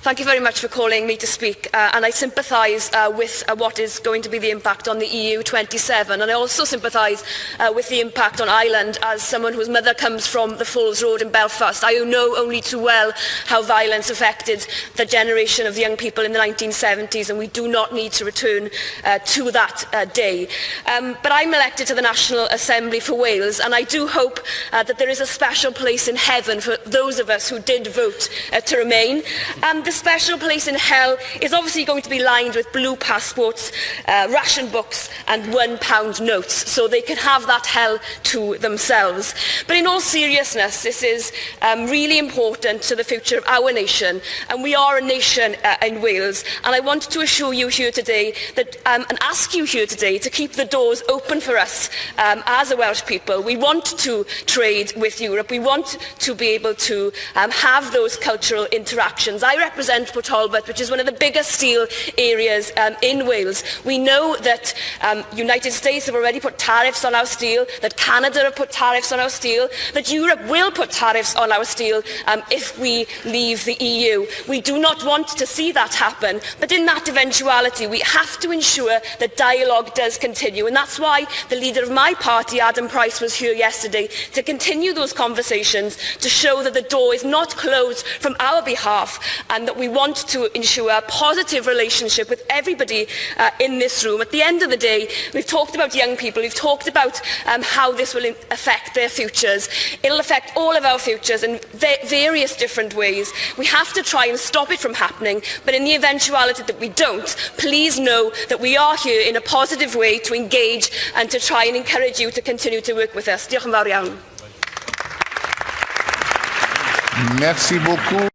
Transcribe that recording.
Thank you very much for calling me to speak, and I sympathise with what is going to be the impact on the EU 27, and I also sympathise with the impact on Ireland as someone whose mother comes from the Falls Road in Belfast. I know only too well how violence affected the generation of young people in the 1970s, and we do not need to return to that day. But I'm elected to the National Assembly for Wales, and I do hope that there is a special place in heaven for those of us who did vote to remain. The special place in hell is obviously going to be lined with blue passports, ration books and £1 notes, so they can have that hell to themselves. But in all seriousness, this is really important to the future of our nation, and we are a nation in Wales, and I want to assure you here today that, and ask you here today to keep the doors open for us as a Welsh people. We want to trade with Europe. We want to be able to have those cultural interactions. I represent Port Talbot, which is one of the biggest steel areas in Wales. We know that United States have already put tariffs on our steel, that Canada have put tariffs on our steel, that Europe will put tariffs on our steel if we leave the EU. We do not want to see that happen, but in that eventuality we have to ensure that dialogue does continue, and that's why the leader of my party, Adam Price, was here yesterday to continue those conversations, to show that the door is not closed from our behalf, and that we want to ensure a positive relationship with everybody in this room. At the end of the day, we've talked about young people, we've talked about how this will affect their futures. It'll affect all of our futures in various different ways. We have to try and stop it from happening, but in the eventuality that we don't, please know that we are here in a positive way to engage and to try and encourage you to continue to work with us. Diolch yn fawr iawn. Merci beaucoup.